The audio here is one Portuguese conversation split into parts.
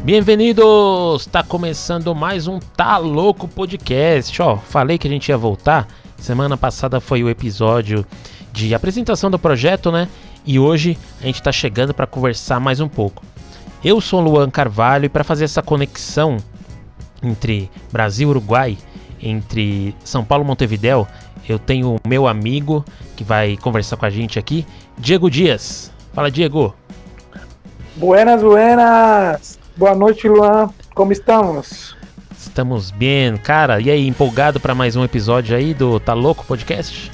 Bem-vindos! Tá começando mais um Tá Louco Podcast. Falei que a gente ia voltar. Semana passada foi o episódio de apresentação do projeto, né? E hoje a gente tá chegando para conversar mais um pouco. Eu sou o Luan Carvalho e para fazer essa conexão entre Brasil e Uruguai, entre São Paulo e Montevidéu, eu tenho o meu amigo que vai conversar com a gente aqui, Diego Dias. Fala, Diego. Buenas. Boa noite, Luan. Como estamos? Estamos bem, cara. E aí, empolgado para mais um episódio aí do Tá Louco Podcast?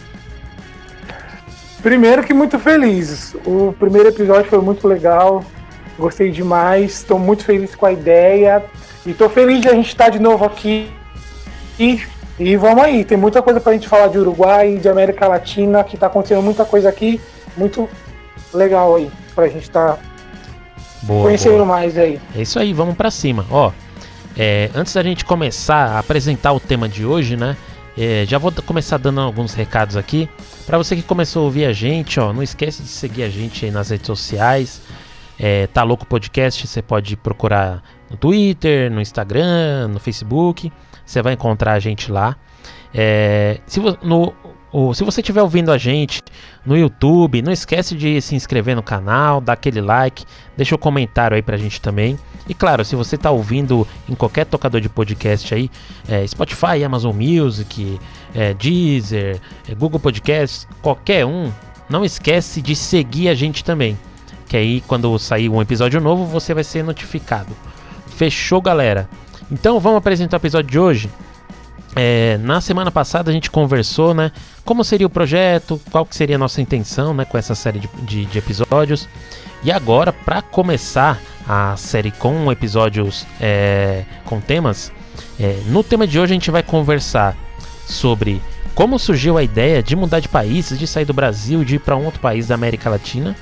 Primeiro que muito feliz. O primeiro episódio foi muito legal. Gostei demais. Estou muito feliz com a ideia. E estou feliz de a gente estar de novo aqui. E vamos aí. Tem muita coisa para a gente falar de Uruguai, de América Latina, que está acontecendo muita coisa aqui. Muito legal aí para a gente estar conhecendo mais aí. É isso aí, vamos para cima. Antes da gente começar a apresentar o tema de hoje, né? Já vou começar dando alguns recados aqui. Para você que começou a ouvir a gente, não esquece de seguir a gente aí nas redes sociais. Tá Louco Podcast, você pode procurar no Twitter, no Instagram, no Facebook. Você vai encontrar a gente lá. Se você estiver ouvindo a gente no YouTube, não esquece de se inscrever no canal, dar aquele like, deixa um comentário aí pra gente também. E claro, se você tá ouvindo em qualquer tocador de podcast aí, Spotify, Amazon Music, Deezer, Google Podcasts, qualquer um, não esquece de seguir a gente também. Que aí quando sair um episódio novo, você vai ser notificado. Fechou, galera? Então vamos apresentar o episódio de hoje. Na semana passada a gente conversou, né, como seria o projeto, qual que seria a nossa intenção, né, com essa série de episódios. E agora, para começar a série com episódios com temas, no tema de hoje a gente vai conversar sobre como surgiu a ideia de mudar de país, de sair do Brasil, de ir para um outro país da América Latina.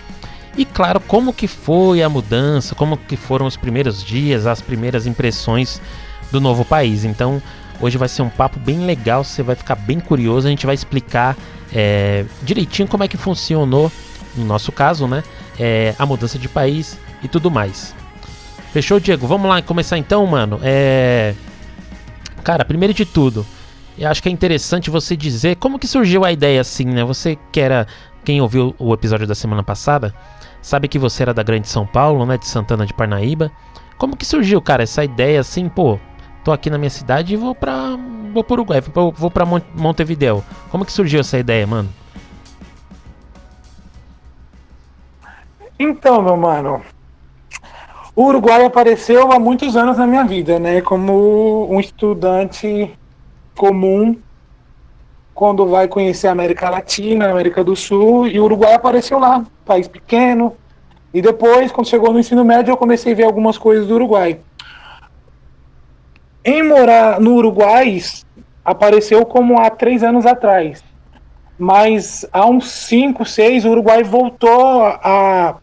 E claro, como que foi a mudança, como que foram os primeiros dias, as primeiras impressões do novo país. Então hoje vai ser um papo bem legal, você vai ficar bem curioso, a gente vai explicar direitinho como é que funcionou, no nosso caso, né, a mudança de país e tudo mais. Fechou, Diego? Vamos lá começar então, mano. Cara, primeiro de tudo, eu acho que é interessante você dizer como que surgiu a ideia assim, né? Você que era, quem ouviu o episódio da semana passada, sabe que você era da Grande São Paulo, né, de Santana de Parnaíba. Como que surgiu, cara, essa ideia assim, tô aqui na minha cidade e vou pro Uruguai, vou pra Montevidéu. Como que surgiu essa ideia, mano? Então, meu mano, o Uruguai apareceu há muitos anos na minha vida, né? Como um estudante comum quando vai conhecer a América Latina, a América do Sul, e o Uruguai apareceu lá, país pequeno. E depois, quando chegou no ensino médio, eu comecei a ver algumas coisas do Uruguai. Em morar no Uruguai, apareceu como há 3 anos atrás. Mas há uns 5, 6, o Uruguai voltou a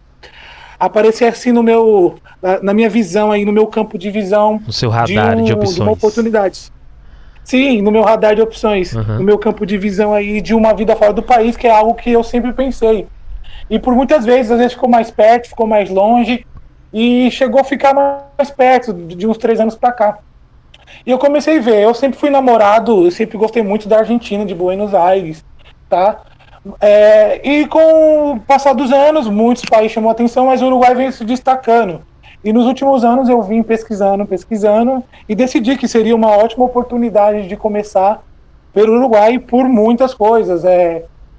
aparecer assim na minha visão, aí, no meu campo de visão. No seu radar de opções. De uma oportunidade. Sim, no meu radar de opções. Uhum. No meu campo de visão aí de uma vida fora do país, que é algo que eu sempre pensei. E por muitas vezes, às vezes ficou mais perto, ficou mais longe. E chegou a ficar mais perto, de uns 3 anos pra cá. E eu comecei a ver, eu sempre fui namorado, eu sempre gostei muito da Argentina, de Buenos Aires, tá? E com o passar dos anos, muitos países chamou atenção, mas o Uruguai veio se destacando. E nos últimos anos eu vim pesquisando, e decidi que seria uma ótima oportunidade de começar pelo Uruguai por muitas coisas.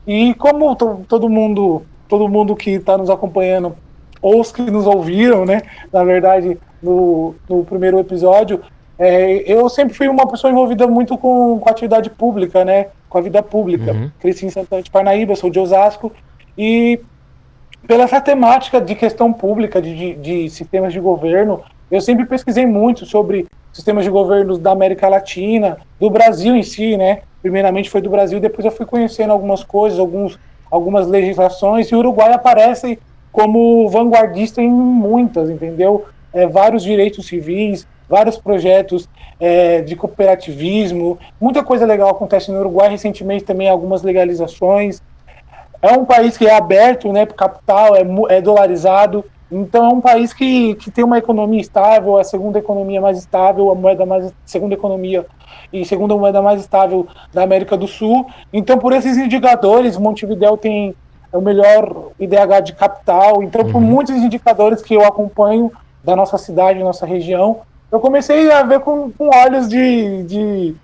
E como todo mundo que está nos acompanhando, ou os que nos ouviram, né, na verdade, no primeiro episódio, eu sempre fui uma pessoa envolvida muito com a atividade pública, né? Com a vida pública. Uhum. Cresci em Santana de Parnaíba, sou de Osasco, e pela essa temática de questão pública, de sistemas de governo, eu sempre pesquisei muito sobre sistemas de governo da América Latina, do Brasil em si, né? Primeiramente foi do Brasil, depois eu fui conhecendo algumas coisas, algumas legislações, e o Uruguai aparece como vanguardista em muitas, entendeu? Vários direitos civis, vários projetos de cooperativismo, muita coisa legal acontece no Uruguai, recentemente também algumas legalizações. É um país que é aberto, né, para o capital, é dolarizado, Então é um país que tem uma economia estável, a segunda economia mais estável, segunda economia e segunda moeda mais estável da América do Sul. Então, por esses indicadores, Montevidéu tem o melhor IDH de capital. Então, por muitos indicadores que eu acompanho da nossa cidade, nossa região, eu comecei a ver com olhos de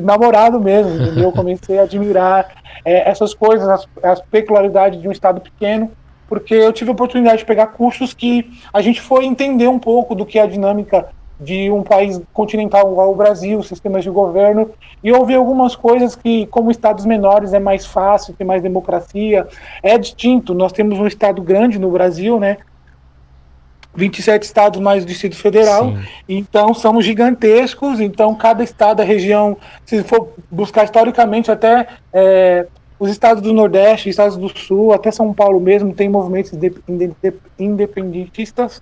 namorado mesmo, entendeu? Eu comecei a admirar essas coisas, as peculiaridades de um estado pequeno, porque eu tive a oportunidade de pegar cursos que a gente foi entender um pouco do que é a dinâmica de um país continental igual o Brasil, sistemas de governo, e eu vi algumas coisas que, como estados menores, é mais fácil, tem mais democracia, é distinto. Nós temos um estado grande no Brasil, né? 27 estados mais o Distrito Federal, Sim. então somos gigantescos, então cada estado, a região, se for buscar historicamente até os estados do Nordeste, estados do Sul, até São Paulo mesmo, tem movimentos independentistas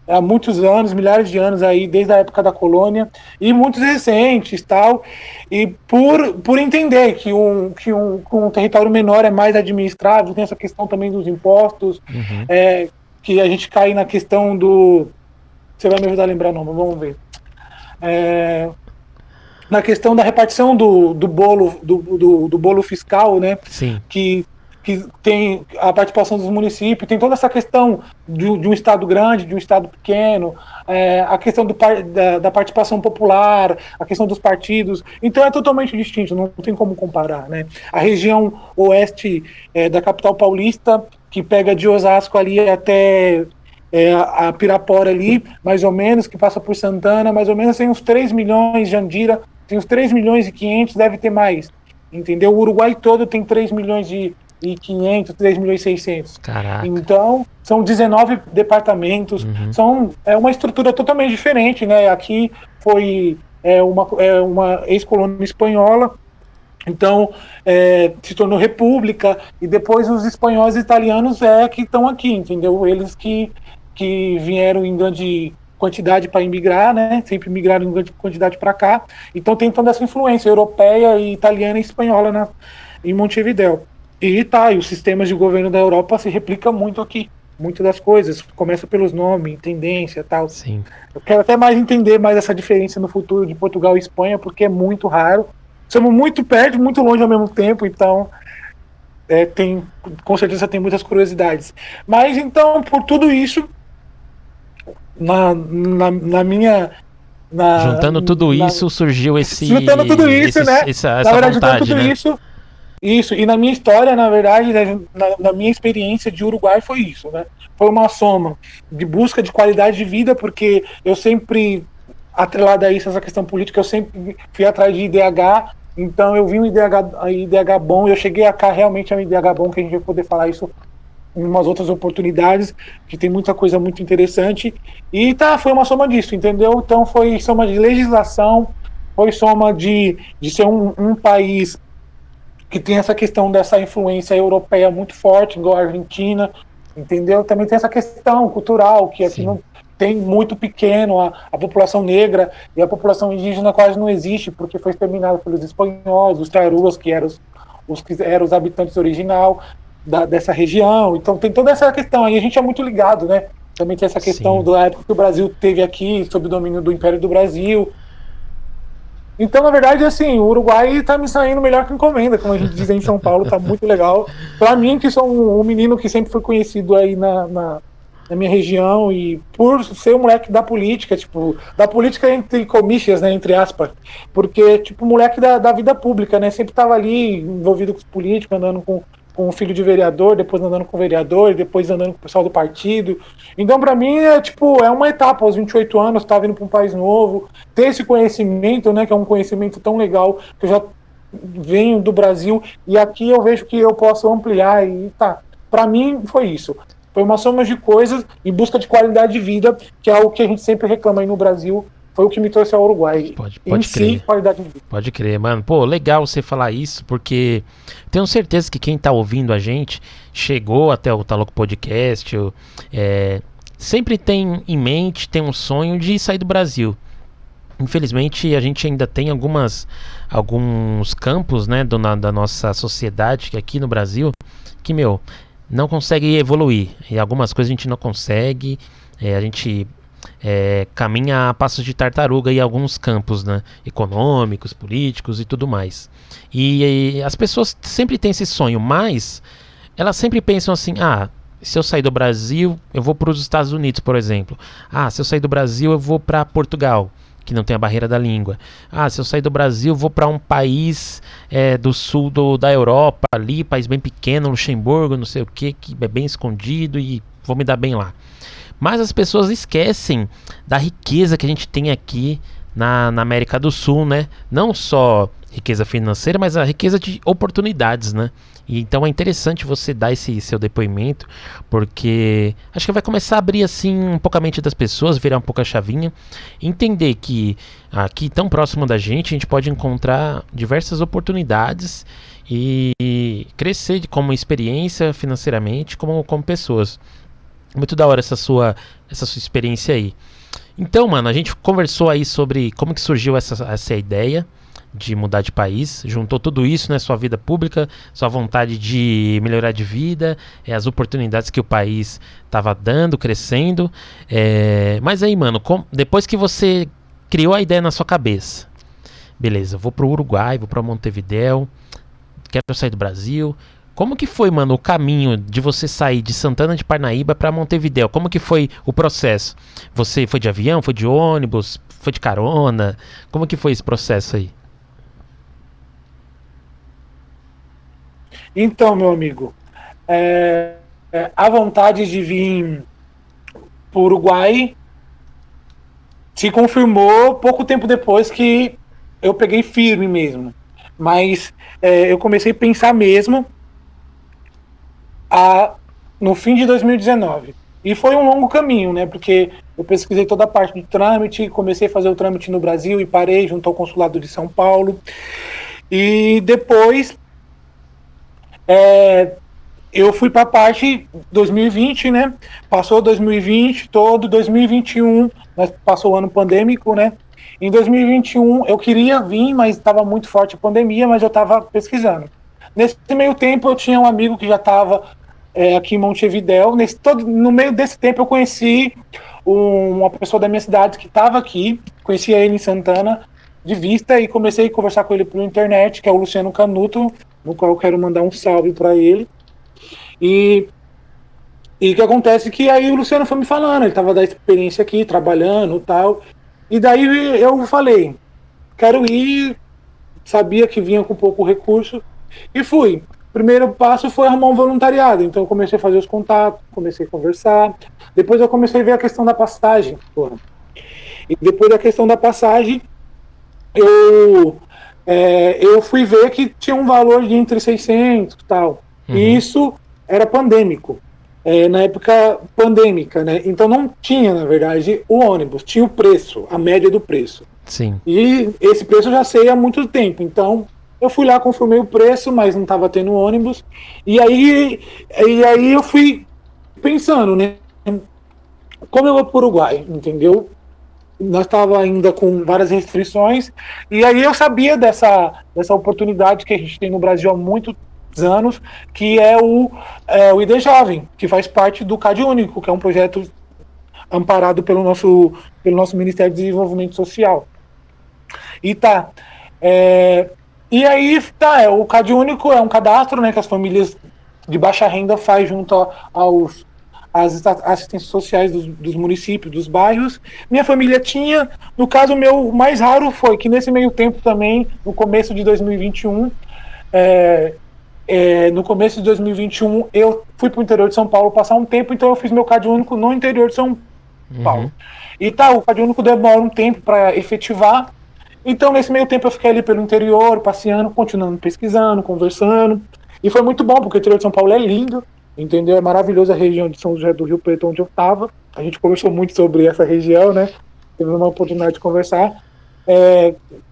há muitos anos, milhares de anos aí, desde a época da colônia, e muitos recentes, tal, e por entender que um território menor é mais administrável, tem essa questão também dos impostos, que a gente cai na questão do... Você vai me ajudar a lembrar o nome, vamos ver. Na questão da repartição do bolo fiscal, né? Sim. Que tem a participação dos municípios, tem toda essa questão de um estado grande, de um estado pequeno, a questão da participação popular, a questão dos partidos. Então é totalmente distinto, não tem como comparar, né? A região oeste da capital paulista, que pega de Osasco ali até a Pirapora ali, mais ou menos, que passa por Santana, mais ou menos tem uns 3 milhões, Jandira tem uns 3 milhões e 500, deve ter mais, entendeu? O Uruguai todo tem 3 milhões e 500, 3 milhões e 600. Caraca. Então, são 19 departamentos, é uma estrutura totalmente diferente, né? Aqui foi uma ex-colônia espanhola, então se tornou república, e depois os espanhóis e italianos que estão aqui, entendeu? Eles que vieram em grande quantidade para imigrar, né? Sempre migraram em grande quantidade para cá, então tem toda essa influência europeia e italiana e espanhola em Montevidéu. E os sistemas de governo da Europa se replicam muito aqui, muitas das coisas, começa pelos nomes, tendência e tal. Sim. Eu quero até mais entender mais essa diferença no futuro de Portugal e Espanha, porque é muito raro. Somos muito perto, muito longe ao mesmo tempo, então com certeza tem muitas curiosidades. Mas então, por tudo isso, na minha... Juntando tudo isso, surgiu esse... Juntando tudo isso, né? Essa na verdade, vontade, juntando tudo né? Isso, e na minha história, na verdade, na minha experiência de Uruguai foi isso, né? Foi uma soma de busca de qualidade de vida, porque eu sempre, atrelado a isso, essa questão política, eu sempre fui atrás de IDH, então eu vi um IDH bom, eu cheguei a cá realmente a um IDH bom, que a gente vai poder falar isso em umas outras oportunidades, que tem muita coisa muito interessante, e foi uma soma disso, entendeu? Então foi soma de legislação, foi soma de ser um país que tem essa questão dessa influência europeia muito forte, igual a Argentina, entendeu? Também tem essa questão cultural, que aqui não tem muito pequeno, a população negra e a população indígena quase não existe, porque foi exterminada pelos espanhóis, os taruas, que eram os habitantes original dessa região. Então tem toda essa questão, aí a gente é muito ligado, né? Também tem essa questão da época que o Brasil teve aqui, sob o domínio do Império do Brasil. Então, na verdade, assim, o Uruguai tá me saindo melhor que encomenda, como a gente diz em São Paulo, tá muito legal. Pra mim, que sou um menino que sempre foi conhecido aí na minha região, e por ser um moleque da política, tipo, da política entre comícias, né, entre aspas, porque, tipo, moleque da vida pública, né, sempre tava ali envolvido com os políticos, andando com o filho de vereador, depois andando com o vereador, depois andando com o pessoal do partido. Então, para mim, é uma etapa, aos 28 anos, tá vindo para um país novo, ter esse conhecimento, né, que é um conhecimento tão legal, que eu já venho do Brasil, e aqui eu vejo que eu posso ampliar, e para mim foi isso. Foi uma soma de coisas em busca de qualidade de vida, que é algo que a gente sempre reclama aí no Brasil. Foi o que me trouxe ao Uruguai. Pode crer. Qualidade de vida. Pode crer, mano. Pô, legal você falar isso, porque tenho certeza que quem tá ouvindo a gente chegou até o Tá Louco Podcast, sempre tem em mente, tem um sonho de sair do Brasil. Infelizmente, a gente ainda tem alguns campos, né, da nossa sociedade aqui no Brasil, que, não consegue evoluir. E algumas coisas a gente não consegue, a gente caminha a passos de tartaruga em alguns campos, né? Econômicos, políticos e tudo mais. E as pessoas sempre têm esse sonho, mas elas sempre pensam assim, se eu sair do Brasil, eu vou para os Estados Unidos, por exemplo. Se eu sair do Brasil, eu vou para Portugal, que não tem a barreira da língua. Se eu sair do Brasil, eu vou para um país do sul da Europa, ali, país bem pequeno, Luxemburgo, não sei o que é bem escondido e vou me dar bem lá. Mas as pessoas esquecem da riqueza que a gente tem aqui na América do Sul, né? Não só riqueza financeira, mas a riqueza de oportunidades, né? E então é interessante você dar esse seu depoimento, porque acho que vai começar a abrir assim um pouco a mente das pessoas, virar um pouco a chavinha, entender que aqui tão próximo da gente a gente pode encontrar diversas oportunidades e crescer como experiência financeiramente, como pessoas. Muito da hora essa sua experiência aí. Então, mano, a gente conversou aí sobre como que surgiu essa ideia de mudar de país, juntou tudo isso, né, sua vida pública, sua vontade de melhorar de vida, as oportunidades que o país estava dando, crescendo. Mas aí, mano, depois que você criou a ideia na sua cabeça, beleza, vou pro Uruguai, vou pra Montevidéu, quero sair do Brasil. Como que foi, mano, o caminho de você sair de Santana de Parnaíba para Montevidéu? Como que foi o processo? Você foi de avião, foi de ônibus, foi de carona? Como que foi esse processo aí? Então, meu amigo, a vontade de vir para o Uruguai se confirmou pouco tempo depois que eu peguei firme mesmo. Mas eu comecei a pensar mesmo no fim de 2019. E foi um longo caminho, né? Porque eu pesquisei toda a parte do trâmite, comecei a fazer o trâmite no Brasil e parei junto ao consulado de São Paulo. E depois eu fui para a parte 2020, né? Passou 2020, todo 2021, passou o ano pandêmico, né? Em 2021 eu queria vir, mas estava muito forte a pandemia, mas eu estava pesquisando. Nesse meio tempo eu tinha um amigo que já estava aqui em Montevidéu. No meio desse tempo eu conheci uma pessoa da minha cidade que estava aqui, conhecia ele em Santana de vista e comecei a conversar com ele pela internet, que é o Luciano Canuto, no qual eu quero mandar um salve para ele. E o que acontece é que aí o Luciano foi me falando, ele estava da experiência aqui, trabalhando e tal. E daí eu falei, quero ir, sabia que vinha com pouco recurso, e fui. Primeiro passo foi arrumar um voluntariado, então eu comecei a fazer os contatos, comecei a conversar. Depois eu comecei a ver a questão da passagem. E depois da questão da passagem, eu fui ver que tinha um valor de entre 600 e tal. Uhum. E isso era pandêmico, na época pandêmica, né? Então não tinha, na verdade, o ônibus, tinha o preço, a média do preço. Sim. E esse preço eu já sei há muito tempo, então eu fui lá, confirmei o preço, mas não estava tendo ônibus. E aí eu fui pensando, né? Como eu vou para o Uruguai, entendeu? Nós estávamos ainda com várias restrições. E aí eu sabia dessa oportunidade que a gente tem no Brasil há muitos anos, que é o ID Jovem, que faz parte do CadÚnico, que é um projeto amparado pelo nosso Ministério de Desenvolvimento Social. E aí, o CadÚnico é um cadastro, né, que as famílias de baixa renda faz junto às assistências sociais dos municípios, dos bairros. Minha família tinha, no caso meu, o mais raro foi que nesse meio tempo também, no começo de 2021, eu fui para o interior de São Paulo passar um tempo, então eu fiz meu CadÚnico no interior de São Paulo. E o CadÚnico demora um tempo para efetivar. Então, nesse meio tempo, eu fiquei ali pelo interior, passeando, continuando pesquisando, conversando. E foi muito bom, porque o interior de São Paulo é lindo, entendeu? É maravilhosa a região de São José do Rio Preto, onde eu estava. A gente conversou muito sobre essa região, né? Teve uma oportunidade de conversar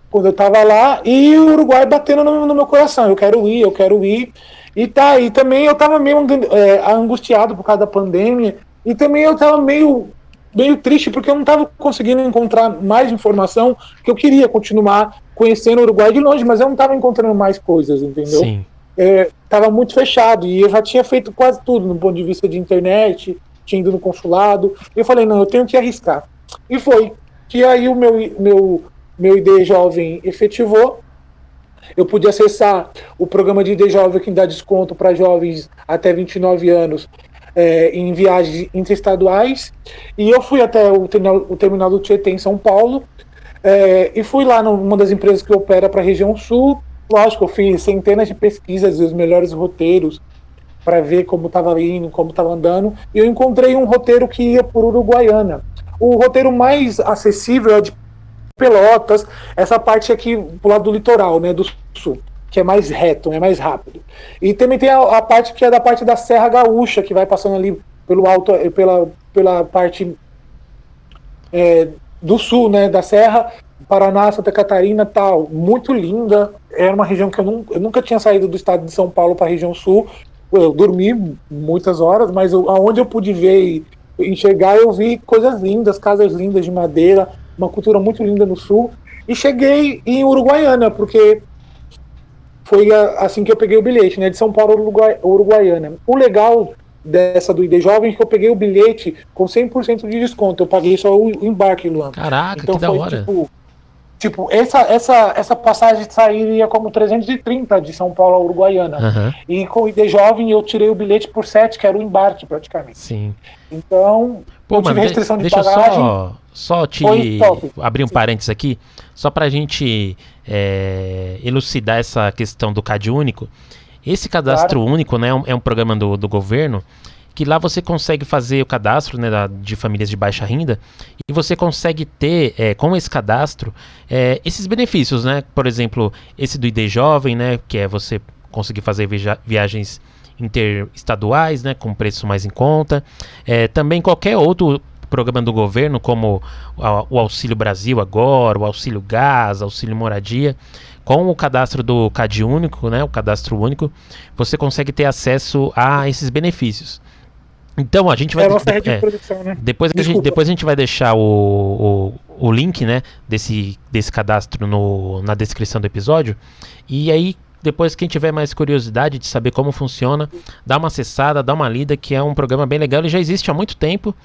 quando eu estava lá. E o Uruguai batendo no meu coração. Eu quero ir. E também eu estava meio angustiado por causa da pandemia. E também eu estava meio triste, porque eu não estava conseguindo encontrar mais informação, que eu queria continuar conhecendo o Uruguai de longe, mas eu não estava encontrando mais coisas, entendeu? Sim. estava muito fechado, e eu já tinha feito quase tudo no ponto de vista de internet, tinha ido no consulado, e eu falei, não, eu tenho que arriscar. E foi que aí o meu ID Jovem efetivou. Eu pude acessar o programa de ID Jovem que dá desconto para jovens até 29 anos em viagens interestaduais, e eu fui até o terminal do Tietê em São Paulo, e fui lá numa das empresas que opera para a região sul. Lógico, eu fiz centenas de pesquisas dos melhores roteiros para ver como estava indo, como estava andando, e eu encontrei um roteiro que ia por Uruguaiana. O roteiro mais acessível é de Pelotas, essa parte aqui pro lado do litoral, né, do sul, que é mais reto, é mais rápido. E também tem a parte que é da parte da Serra Gaúcha, que vai passando ali pelo alto, pela parte do sul, né, da Serra, Paraná, Santa Catarina, tal, muito linda. Era uma região que eu nunca tinha saído do estado de São Paulo para a região sul. Eu dormi muitas horas, mas aonde eu pude ver e enxergar, eu vi coisas lindas, casas lindas de madeira, uma cultura muito linda no sul. E cheguei em Uruguaiana, porque foi assim que eu peguei o bilhete, né, de São Paulo a Uruguaiana. O legal dessa do ID Jovem é que eu peguei o bilhete com 100% de desconto. Eu paguei só o embarque, Luan. Caraca, então que da hora. Tipo, essa passagem sairia como 330 de São Paulo a Uruguaiana. Uhum. E com o ID Jovem eu tirei o bilhete por 7, que era o embarque praticamente. Sim. Então, eu tive restrição de bagagem. Deixa eu só te abrir um parênteses aqui, só pra gente elucidar essa questão do CAD único. Esse cadastro único, né, é um programa do governo, que lá você consegue fazer o cadastro, né, de famílias de baixa renda, e você consegue ter, com esse cadastro, esses benefícios, né? Por exemplo, esse do ID Jovem, né, que é você conseguir fazer viagens interestaduais, né, com preço mais em conta. Também qualquer outro programa do governo, como o Auxílio Brasil agora, o Auxílio Gás, Auxílio Moradia. Com o cadastro do CAD único, né, o cadastro único, você consegue ter acesso a esses benefícios. Então a gente vai né? depois a gente vai deixar o link, né, desse cadastro na descrição do episódio. E aí depois quem tiver mais curiosidade de saber como funciona, dá uma acessada, dá uma lida, que é um programa bem legal. Ele já existe há muito tempo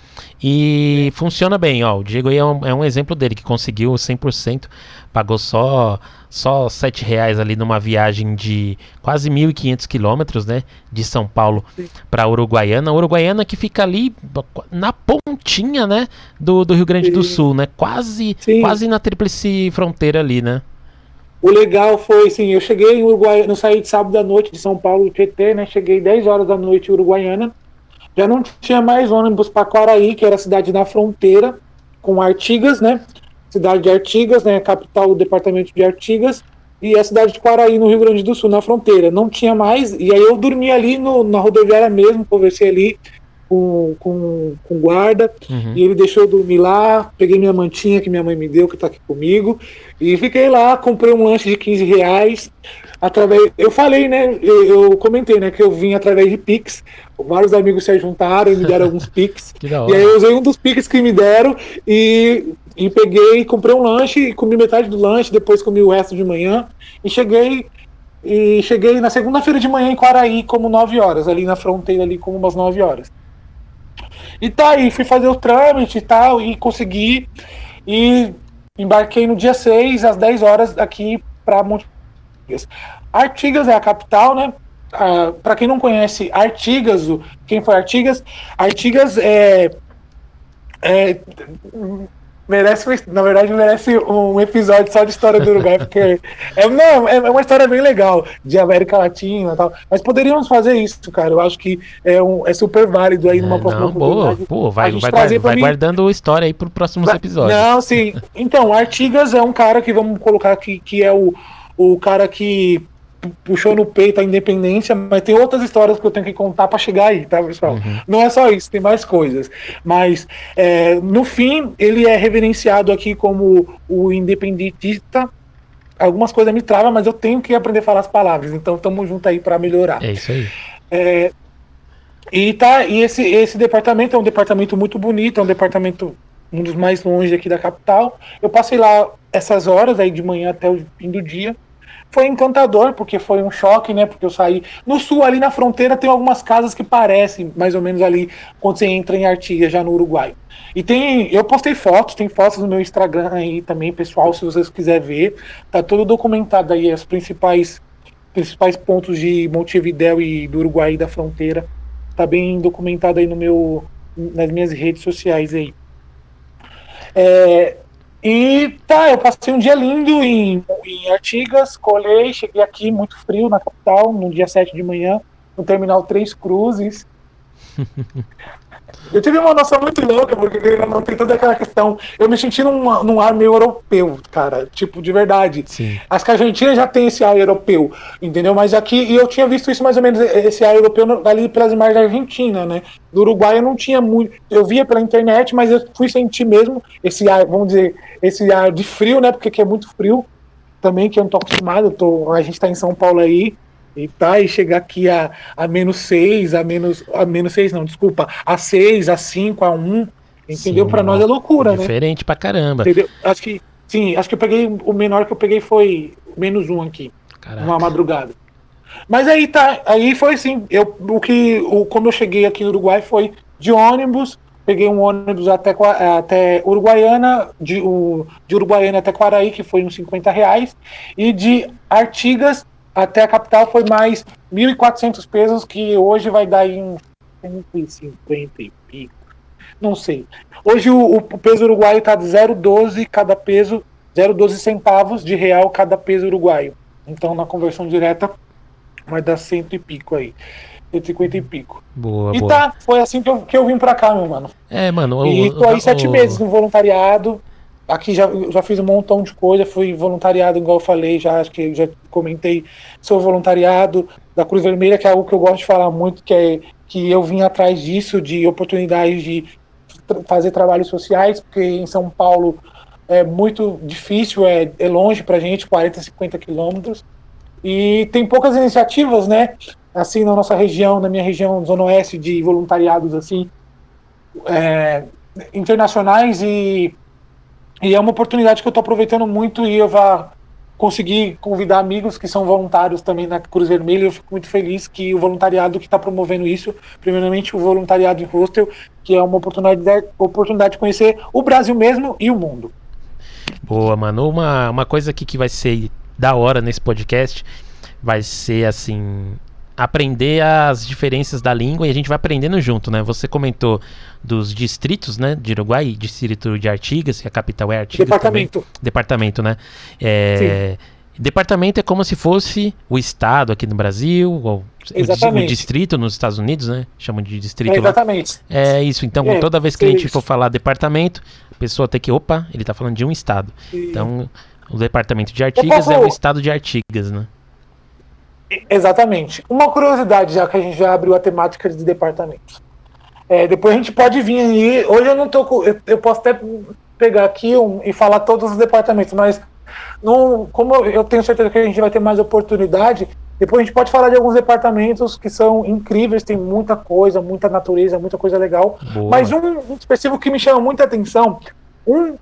e funciona bem. Ó, o Diego aí é um exemplo dele, que conseguiu 100%, pagou só R$7 ali numa viagem de quase 1.500 quilômetros, né, de São Paulo para Uruguaiana. Uruguaiana que fica ali na pontinha, né, do Rio Grande do Sul, né, quase na tríplice fronteira ali, né. O legal foi, assim, eu cheguei em Uruguaiana, eu saí de sábado à noite de São Paulo, Tietê, né, cheguei 10 horas da noite em Uruguaiana, já não tinha mais ônibus para Quaraí, que era a cidade na fronteira, com Artigas, né, cidade de Artigas, né, capital do departamento de Artigas, e a cidade de Quaraí, no Rio Grande do Sul, na fronteira, não tinha mais, e aí eu dormi ali na rodoviária mesmo, conversei ali com guarda, e ele deixou eu dormir lá, peguei minha mantinha que minha mãe me deu, que tá aqui comigo, e fiquei lá, comprei um lanche de R$15, eu falei, né, eu comentei, né, que eu vim através de Pix, vários amigos se juntaram e me deram alguns Pix, e aí eu usei um dos Pix que me deram, e peguei, comprei um lanche, e comi metade do lanche, depois comi o resto de manhã, e cheguei na segunda-feira de manhã em Quaraí, como 9 horas, ali na fronteira, ali como umas 9 horas. E tá aí, fui fazer o trâmite e tal, e consegui, e embarquei no dia 6, às 10 horas, aqui pra Artigas. Artigas é a capital, né? Pra quem não conhece Artigas, quem foi Artigas? Artigas merece um episódio só de história do Uruguai, porque é uma história bem legal, de América Latina e tal, mas poderíamos fazer isso, cara, eu acho que é super válido aí numa próxima oportunidade. Boa, vai guardando história aí pro próximos episódios. Não, sim, então, Artigas é um cara que vamos colocar aqui, que é o cara que puxou no peito a independência, mas tem outras histórias que eu tenho que contar para chegar aí, tá, pessoal? Não é só isso, tem mais coisas. Mas, no fim, ele é reverenciado aqui como o independentista. Algumas coisas me travam, mas eu tenho que aprender a falar as palavras, então estamos juntos aí para melhorar. É isso aí. E esse departamento é um departamento muito bonito, é um departamento um dos mais longe aqui da capital. Eu passei lá essas horas aí de manhã até o fim do dia. foi encantador, porque foi um choque, né? Porque eu saí. No sul, ali na fronteira, tem algumas casas que parecem mais ou menos ali quando você entra em Artigas, já no Uruguai. E eu postei fotos, tem fotos no meu Instagram aí também, pessoal, se vocês quiserem ver. Tá todo documentado aí, os principais pontos de Montevidéu e do Uruguai da fronteira. Tá bem documentado aí nas minhas redes sociais aí. E tá, eu passei um dia lindo em Artigas, colei, cheguei aqui muito frio na capital, no dia 7 de manhã, no terminal Três Cruzes. Eu tive uma noção muito louca, porque não tem toda aquela questão. Eu me senti num ar meio europeu, cara, tipo, de verdade. Sim. Acho que a Argentina já tem esse ar europeu, entendeu? Mas aqui, e eu tinha visto isso mais ou menos, esse ar europeu ali pelas imagens da Argentina, né? Do Uruguai eu não tinha muito. Eu via pela internet, mas eu fui sentir mesmo esse ar, vamos dizer, esse ar de frio, né? Porque aqui é muito frio também, que eu não tô acostumado. A gente tá em São Paulo aí. E chegar aqui a -6, a -6 não, desculpa, a 6, a 5, a 1, entendeu? Sim, pra nós é loucura, diferente, né? Diferente pra caramba. Entendeu? Acho que eu peguei, o menor que eu peguei foi -1 aqui, numa madrugada. Mas aí foi assim, como eu cheguei aqui no Uruguai foi de ônibus, peguei um ônibus até Uruguaiana, de Uruguaiana até Quaraí, que foi uns R$50, e de Artigas até a capital foi mais 1.400 pesos, que hoje vai dar em 150 e pico. Não sei. Hoje o peso uruguaio está de 0,12 cada peso, 0,12 centavos de real cada peso uruguaio. Então, na conversão direta, vai dar 100 e pico aí. 150 e pico. Boa, e boa. Foi assim que eu vim pra cá, meu mano. Mano. E tô aí 7 meses no voluntariado. Aqui já fiz um montão de coisa, fui voluntariado, igual eu falei, acho que já comentei, sou voluntariado da Cruz Vermelha, que é algo que eu gosto de falar muito, que eu vim atrás disso, de oportunidades de fazer trabalhos sociais, porque em São Paulo é muito difícil, é longe pra gente, 40, 50 quilômetros, e tem poucas iniciativas, né, assim, na nossa região, na minha região, Zona Oeste, de voluntariados, assim, internacionais, e é uma oportunidade que eu estou aproveitando muito, e eu vou conseguir convidar amigos que são voluntários também na Cruz Vermelha. Eu fico muito feliz que o voluntariado que está promovendo isso, primeiramente o voluntariado em hostel, que é uma oportunidade de conhecer o Brasil mesmo e o mundo. Boa, mano. Uma coisa aqui que vai ser da hora nesse podcast vai ser assim, aprender as diferenças da língua, e a gente vai aprendendo junto, né? Você comentou dos distritos, né, de Uruguai, distrito de Artigas, que a capital é Artigas. Departamento, né? Departamento é como se fosse o estado aqui no Brasil, ou o distrito nos Estados Unidos, né? Chamam de distrito exatamente. Lá. É isso. Então, toda vez que a gente for falar departamento, a pessoa tem que, ele tá falando de um estado. Então, o departamento de Artigas é o estado de Artigas, né? Exatamente. Uma curiosidade, já que a gente já abriu a temática de departamentos. Depois a gente pode vir aí. Hoje eu não tô. Eu posso até pegar aqui e falar todos os departamentos, mas como eu tenho certeza que a gente vai ter mais oportunidade, depois a gente pode falar de alguns departamentos que são incríveis, tem muita coisa, muita natureza, muita coisa legal. Boa. Mas um específico que me chama muita atenção.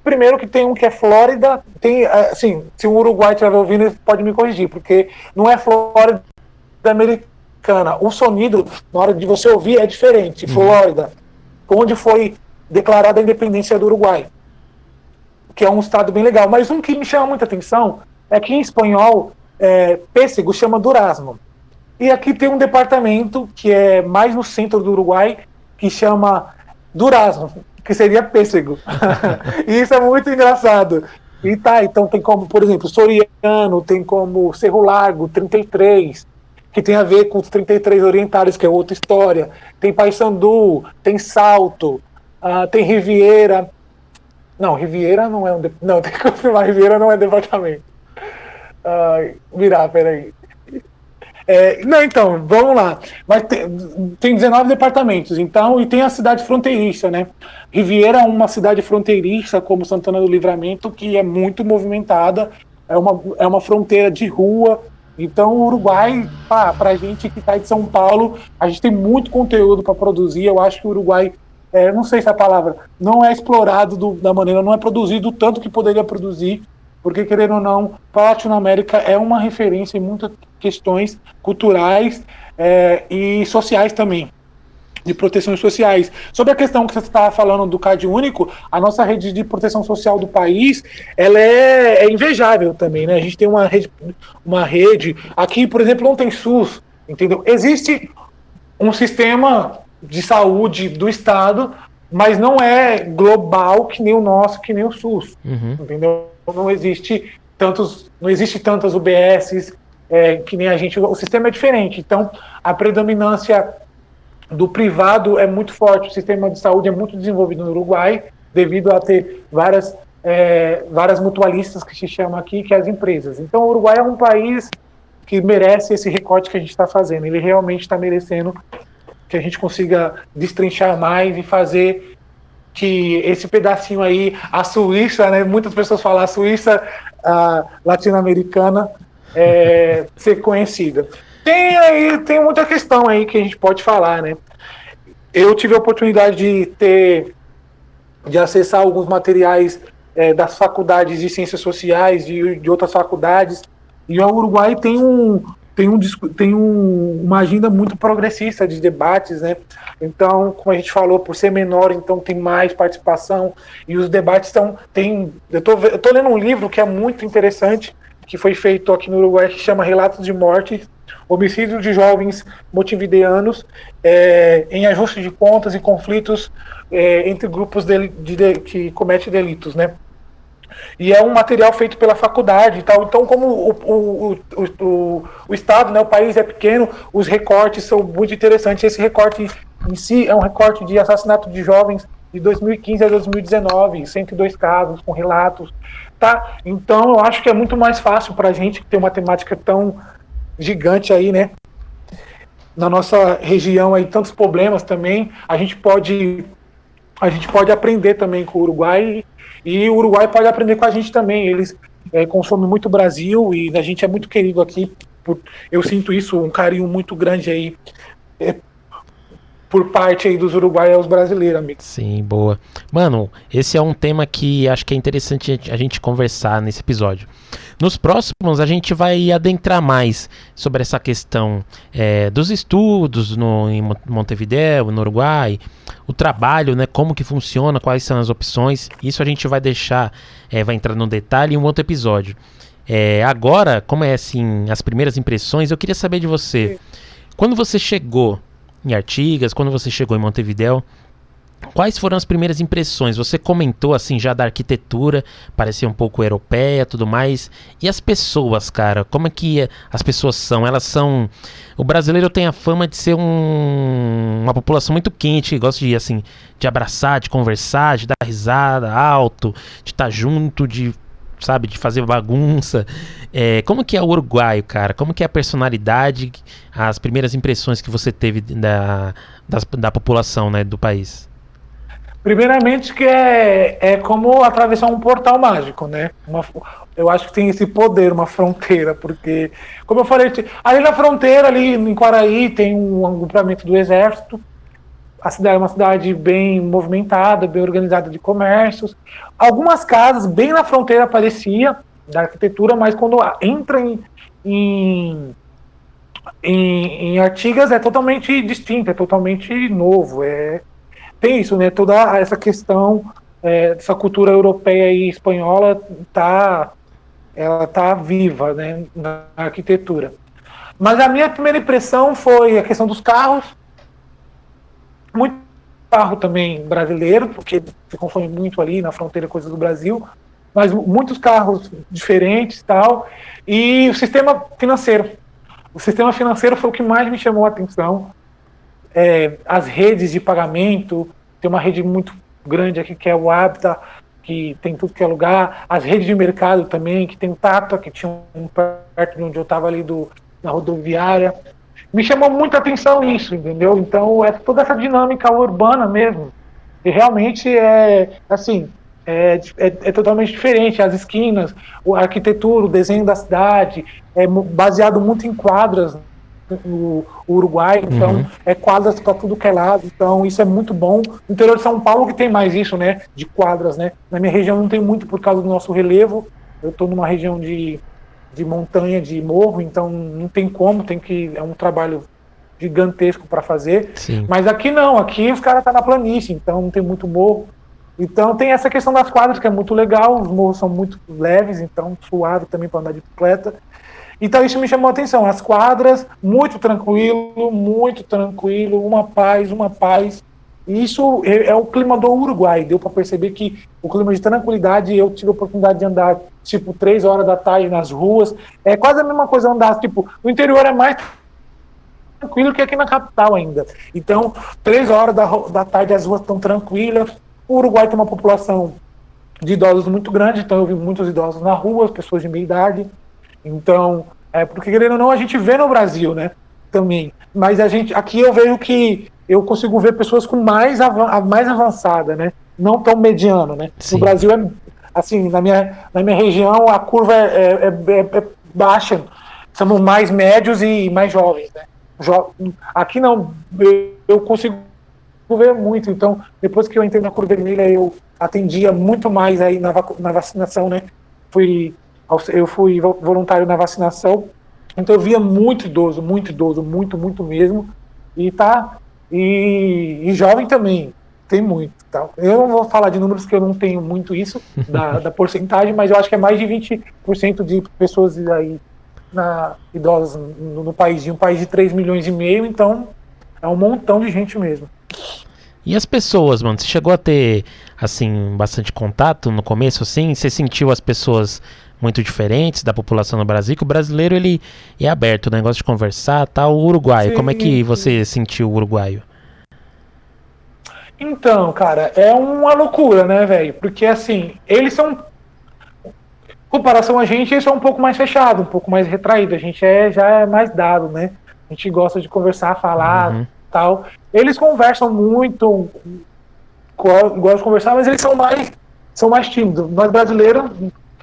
Primeiro que tem que é Flórida, tem, assim, se o Uruguai estiver ouvindo, ele pode me corrigir, porque não é Flórida americana. O sonido, na hora de você ouvir, é diferente. Flórida, onde foi declarada a independência do Uruguai, que é um estado bem legal. Mas um que me chama muita atenção é que em espanhol, pêssego chama durazno. E aqui tem um departamento que é mais no centro do Uruguai, que chama durazno, que seria pêssego. E isso é muito engraçado. Então tem como, por exemplo, Soriano, tem como Cerro Largo, 33, que tem a ver com os 33 orientais, que é outra história. Tem Paissandu, tem Salto, tem Riviera. Não, Riviera não é um departamento. Não, tem que confirmar, Riviera não é departamento. Peraí. Não, então, vamos lá. Mas tem 19 departamentos, então, e tem a cidade fronteiriça, né? Riviera é uma cidade fronteiriça, como Santana do Livramento, que é muito movimentada, é uma fronteira de rua. Então, o Uruguai, pra gente que tá de São Paulo, a gente tem muito conteúdo para produzir. Eu acho que o Uruguai, não sei se é a palavra, não é explorado da maneira, não é produzido o tanto que poderia produzir. porque, querendo ou não, a Latinoamérica é uma referência em muitas questões culturais e sociais também, de proteções sociais. Sobre a questão que você estava falando do Cade Único, a nossa rede de proteção social do país, ela é invejável também, né? A gente tem uma rede, aqui, por exemplo, não tem SUS, entendeu? Existe um sistema de saúde do Estado, mas não é global que nem o nosso, que nem o SUS, entendeu? Não existe tantas UBSs que nem a gente, o sistema é diferente, então a predominância do privado é muito forte, o sistema de saúde é muito desenvolvido no Uruguai, devido a ter várias mutualistas, que se chamam aqui, que é as empresas. Então o Uruguai é um país que merece esse recorte que a gente está fazendo, ele realmente está merecendo que a gente consiga destrinchar mais e fazer que esse pedacinho aí, a Suíça, né, muitas pessoas falam a Suíça latino-americana, ser conhecida. Tem muita questão aí que a gente pode falar, né? Eu tive a oportunidade de acessar alguns materiais das faculdades de ciências sociais, de outras faculdades, e o Uruguai tem uma agenda muito progressista de debates, né? Então, como a gente falou, por ser menor, então tem mais participação, e os debates eu tô lendo um livro que é muito interessante, que foi feito aqui no Uruguai, que chama Relatos de Morte, Homicídio de Jovens Montevideanos, em ajuste de contas e conflitos entre grupos que cometem delitos, né? E é um material feito pela faculdade e tal. Então, como o Estado, né, o país é pequeno, os recortes são muito interessantes. Esse recorte em si é um recorte de assassinato de jovens de 2015 a 2019, 102 casos com relatos, tá? Então, eu acho que é muito mais fácil para a gente ter uma temática tão gigante aí, né? Na nossa região aí, tantos problemas também. A gente pode aprender também com o Uruguai, e o Uruguai pode aprender com a gente também. Eles consomem muito Brasil e a gente é muito querido aqui. Eu sinto isso, um carinho muito grande aí por parte aí dos uruguaios aos brasileiros, amigo. Sim, boa. Mano, esse é um tema que acho que é interessante a gente conversar nesse episódio. Nos próximos a gente vai adentrar mais sobre essa questão dos estudos em Montevidéu, no Uruguai, o trabalho, né, como que funciona, quais são as opções. Isso a gente vai deixar, vai entrar no detalhe em um outro episódio. Agora, como é assim, as primeiras impressões, eu queria saber de você. Quando você chegou em Artigas, quando você chegou em Montevidéu, quais foram as primeiras impressões? Você comentou assim já da arquitetura, parecia um pouco europeia e tudo mais. E as pessoas, cara, como é que as pessoas são? Elas são... O brasileiro tem a fama de ser uma população muito quente, que gosta de, assim, de abraçar, de conversar, de dar risada alto, de estar junto, de fazer bagunça. Como que é o uruguaio, cara? Como que é a personalidade, as primeiras impressões que você teve da população, né, do país? Primeiramente que é como atravessar um portal mágico, né? Eu acho que tem esse poder, uma fronteira, porque, como eu falei, ali na fronteira, ali em Quaraí, tem um agrupamento do exército. A cidade é uma cidade bem movimentada, bem organizada de comércios. Algumas casas bem na fronteira parecia da arquitetura, mas quando entra em Artigas é totalmente distinto, é totalmente novo. Tem isso, né? Toda essa questão dessa cultura europeia e espanhola ela tá viva, né, na arquitetura. Mas a minha primeira impressão foi a questão dos carros. Muito carro também brasileiro, porque se consome muito ali na fronteira coisas do Brasil, mas muitos carros diferentes e tal. E o sistema financeiro. O sistema financeiro foi o que mais me chamou a atenção. As redes de pagamento, tem uma rede muito grande aqui que é o Habita, que tem tudo que é lugar. As redes de mercado também, que tem o Tata, que tinha um perto de onde eu estava ali na rodoviária. Me chamou muita atenção isso, entendeu? Então, toda essa dinâmica urbana mesmo. E realmente é totalmente diferente. As esquinas, a arquitetura, o desenho da cidade, é baseado muito em quadras no Uruguai. Então, quadras para tudo que é lado. Então, isso é muito bom. No interior de São Paulo que tem mais isso, né? De quadras, né? Na minha região não tem muito por causa do nosso relevo. eu estou numa região de montanha, de morro, então não tem como, é um trabalho gigantesco para fazer. Sim. Mas aqui não, aqui os caras estão na planície, então não tem muito morro. Então tem essa questão das quadras que é muito legal, os morros são muito leves, então suave também para andar de bicicleta. Então isso me chamou a atenção, as quadras, muito tranquilo, uma paz. Isso é o clima do Uruguai, deu para perceber que o clima de tranquilidade, eu tive a oportunidade de andar, tipo, 3 horas da tarde nas ruas, é quase a mesma coisa andar, tipo, no interior é mais tranquilo que aqui na capital ainda. Então, 3 horas da tarde as ruas estão tranquilas. O Uruguai tem uma população de idosos muito grande, então eu vi muitos idosos na rua, pessoas de meia idade. Então, porque querendo ou não, a gente vê no Brasil, né, também. Mas aqui eu vejo que eu consigo ver pessoas com mais avançada, né, não tão mediano, né. Sim. No Brasil, assim, na minha região, a curva é baixa, somos mais médios e mais jovens, né. Aqui não, eu consigo ver muito, então depois que eu entrei na Cruz Vermelha eu atendia muito mais aí na vacinação, né, eu fui voluntário na vacinação, então eu via muito idoso, muito mesmo, e jovem também, tem muito, tá? Eu não vou falar de números porque eu não tenho muito isso, da porcentagem, mas eu acho que é mais de 20% de pessoas aí idosas no país, um país de 3,5 milhões, então é um montão de gente mesmo. E as pessoas, mano, você chegou a ter, assim, bastante contato no começo, assim? Você sentiu as pessoas muito diferentes da população no Brasil? Que o brasileiro, ele é aberto, o negócio de conversar, tal. O uruguaio, Sim. Como é que você sentiu o uruguaio? Então, cara, é uma loucura, né, velho? Porque, assim, eles são... Em comparação a gente, eles são um pouco mais fechados, um pouco mais retraídos. A gente já é mais dado, né? A gente gosta de conversar, falar, tal. Eles conversam muito, gostam de conversar, mas eles são mais tímidos. Nós brasileiros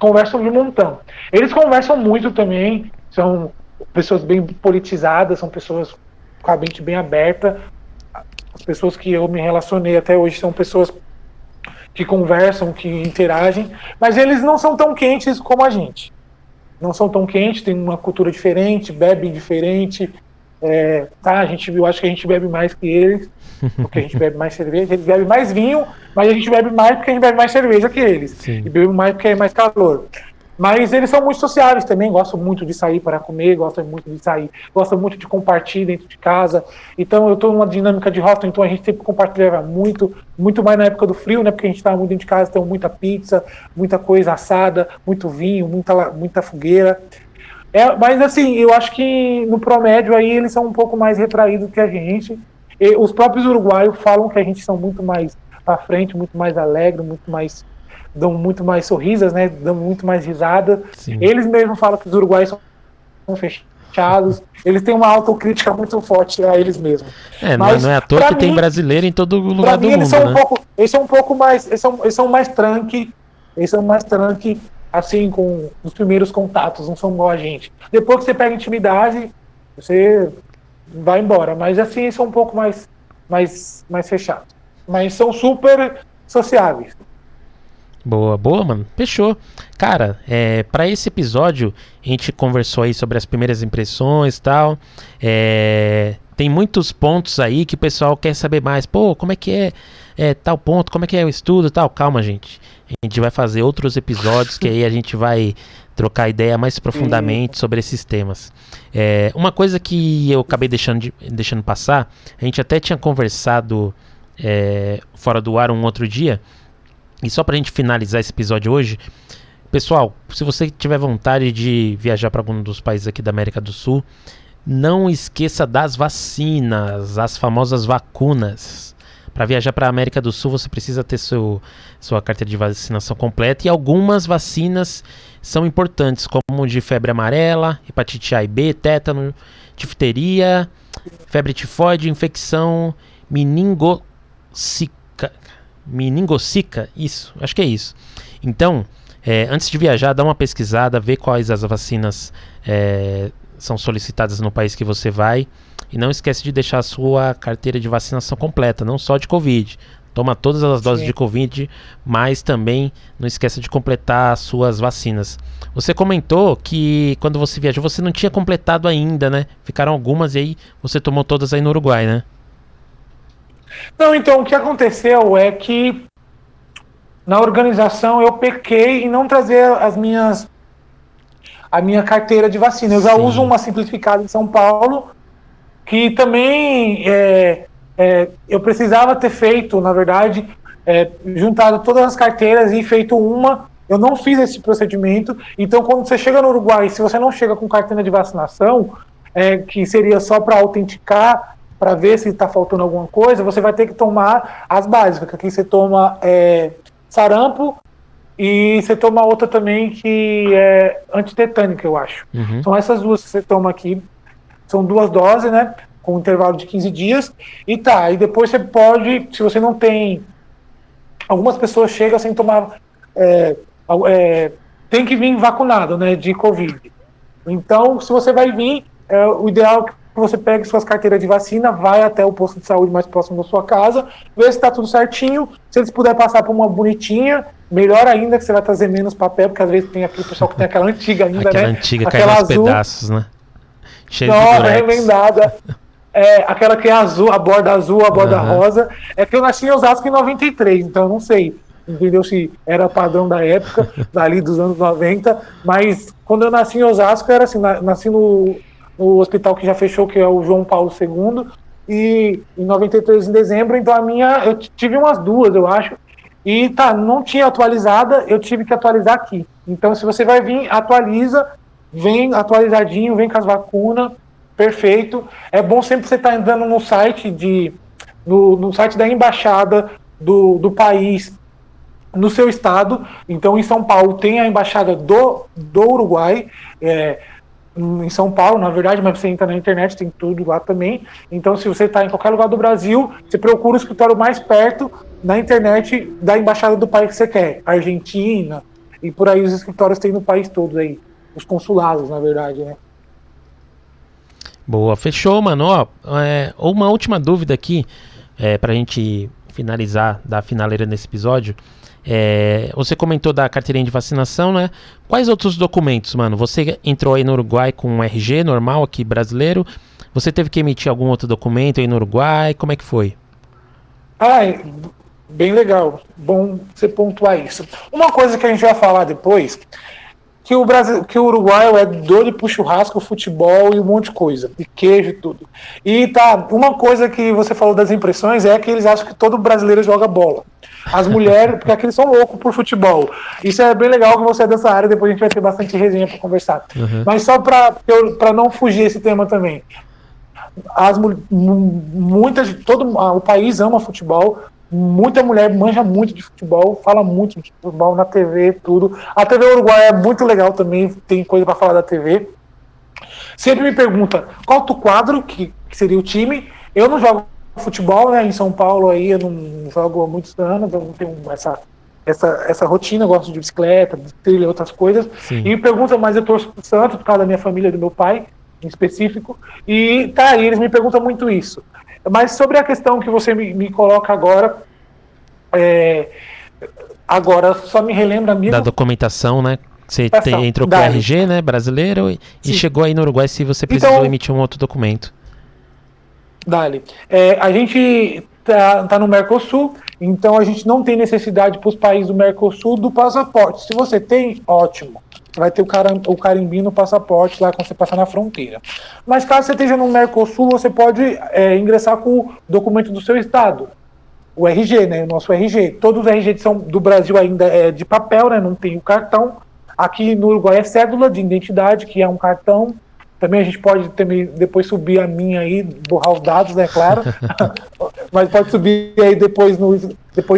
conversam de montão. Eles conversam muito também, são pessoas bem politizadas, são pessoas com a mente bem aberta. As pessoas que eu me relacionei até hoje são pessoas que conversam, que interagem, mas eles não são tão quentes como a gente. Não são tão quentes, têm uma cultura diferente, bebem diferente. Eu acho que a gente bebe mais que eles, porque a gente bebe mais cerveja. Eles bebem mais vinho, mas a gente bebe mais porque a gente bebe mais cerveja que eles. Sim. E bebe mais porque é mais calor. Mas eles são muito sociáveis também, gostam muito de sair para comer, gostam muito de compartilhar dentro de casa. Então eu estou numa dinâmica de hostel, então a gente sempre compartilhava muito mais na época do frio, né? Porque a gente estava muito dentro de casa, então muita pizza, muita coisa assada, muito vinho, muita fogueira. Mas assim, eu acho que no promédio aí eles são um pouco mais retraídos que a gente. E os próprios uruguaios falam que a gente são muito mais para frente, muito mais alegre, dão muito mais sorrisas, né? Dão muito mais risada. Sim. Eles mesmos falam que os uruguaios são fechados. Eles têm uma autocrítica muito forte a eles mesmos. Mas, não é à toa que tem brasileiro em todo lugar do mundo, eles são né? eles são um pouco mais, eles são mais tranqui, assim, com os primeiros contatos, não são igual a gente. Depois que você pega intimidade, você vai embora. Mas assim, eles são um pouco mais fechados. Mas são super sociáveis. Boa, mano. Fechou. Cara, pra esse episódio, a gente conversou aí sobre as primeiras impressões e tal. Tem muitos pontos aí que o pessoal quer saber mais. Pô, como é que é tal ponto? Como é que é o estudo e tal? Calma, gente. A gente vai fazer outros episódios que aí a gente vai trocar ideia mais profundamente sobre esses temas. Uma coisa que eu acabei deixando passar, a gente até tinha conversado fora do ar um outro dia, e só pra gente finalizar esse episódio hoje, pessoal, se você tiver vontade de viajar para algum dos países aqui da América do Sul, não esqueça das vacinas, as famosas vacunas. Para viajar para a América do Sul, você precisa ter sua carteira de vacinação completa, e algumas vacinas são importantes, como de febre amarela, hepatite A e B, tétano, difteria, febre tifoide, infecção meningocica, isso, acho que é isso. Então, antes de viajar, dá uma pesquisada, vê quais as vacinas são solicitadas no país que você vai, e não esquece de deixar a sua carteira de vacinação completa, não só de Covid, Toma todas as doses Sim. de Covid, mas também não esqueça de completar as suas vacinas. Você comentou que quando você viajou você não tinha completado ainda, né? Ficaram algumas e aí você tomou todas aí no Uruguai, né? Não, então o que aconteceu é que na organização eu pequei em não trazer a minha carteira de vacina. Eu já Sim. uso uma simplificada em São Paulo, que também eu precisava ter feito, na verdade, juntado todas as carteiras e feito uma. Eu não fiz esse procedimento. Então, quando você chega no Uruguai, se você não chega com carteira de vacinação, que seria só para autenticar, para ver se está faltando alguma coisa, você vai ter que tomar as básicas, que aqui você toma sarampo e você toma outra também que é antitetânica, eu acho. Uhum. São essas duas que você toma aqui. São 2 doses, né? Com um intervalo de 15 dias. E depois você pode, se você não tem... Algumas pessoas chegam sem tomar... tem que vir vacunado, né? De Covid. Então, se você vai vir, o ideal é que você pegue suas carteiras de vacina, vai até o posto de saúde mais próximo da sua casa, vê se está tudo certinho. Se eles puderem passar por uma bonitinha, melhor ainda, que você vai trazer menos papel, porque às vezes tem aquele pessoal que tem aquela antiga ainda, aquela né? antiga Aquela cai nos azul, pedaços, né? Cheio de nossa, durex. remendada. Aquela que é azul, a borda rosa. É que eu nasci em Osasco em 93, então eu não sei, entendeu, se era padrão da época, dali dos anos 90, mas quando eu nasci em Osasco era assim, nasci no hospital que já fechou, que é o João Paulo II, e em 93 em dezembro, então eu tive umas 2, eu acho, e não tinha atualizada, eu tive que atualizar aqui. Então, se você vai vir, atualiza, vem atualizadinho, vem com as vacunas, perfeito. É bom sempre você estar entrando no site no site da embaixada do país, no seu estado. Então, em São Paulo tem a embaixada do Uruguai, em São Paulo, na verdade, mas você entra na internet, tem tudo lá também. Então, se você está em qualquer lugar do Brasil, você procura o escritório mais perto na internet da embaixada do país que você quer. Argentina, e por aí os escritórios tem no país todo aí. Os consulados, na verdade, né? Boa, fechou, mano. Ó, uma última dúvida aqui, pra gente finalizar, dar finaleira nesse episódio. Você comentou da carteirinha de vacinação, né? Quais outros documentos, mano? Você entrou aí no Uruguai com um RG normal aqui, brasileiro. Você teve que emitir algum outro documento aí no Uruguai? Como é que foi? Bem legal. Bom você pontuar isso. Uma coisa que a gente vai falar depois, que o Uruguai é doido pro churrasco, futebol e um monte de coisa, e queijo e tudo. E uma coisa que você falou das impressões é que eles acham que todo brasileiro joga bola. As mulheres, porque aqui eles são loucos por futebol. Isso é bem legal que você é dessa área, depois a gente vai ter bastante resenha para conversar. Uhum. Mas só para não fugir esse tema também. O país ama futebol. Muita mulher manja muito de futebol, fala muito de futebol na TV, tudo. A TV Uruguai é muito legal também, tem coisa para falar da TV. Sempre me pergunta qual o quadro, que seria o time. Eu não jogo futebol, né? Em São Paulo aí eu não jogo há muitos anos, eu não tenho essa rotina, eu gosto de bicicleta, de trilha, outras coisas. Sim. E me pergunta, mas eu torço pro Santos por causa da minha família, do meu pai, em específico. E eles me perguntam muito isso. Mas sobre a questão que você me coloca agora, agora só me relembra mesmo. Da documentação, né? Você entrou com o RG, né, brasileiro, e chegou aí no Uruguai se você precisou emitir um outro documento. Dali. A gente tá no Mercosul, então a gente não tem necessidade para os países do Mercosul do passaporte. Se você tem, ótimo. Vai ter o carimbinho no passaporte lá quando você passar na fronteira. Mas caso você esteja no Mercosul, você pode ingressar com o documento do seu estado. O RG, né? O nosso RG. Todos os RG do Brasil ainda é de papel, né? Não tem o cartão. Aqui no Uruguai é cédula de identidade, que é um cartão. Também a gente pode depois subir a minha aí, borrar os dados, né? Claro. Mas pode subir aí depois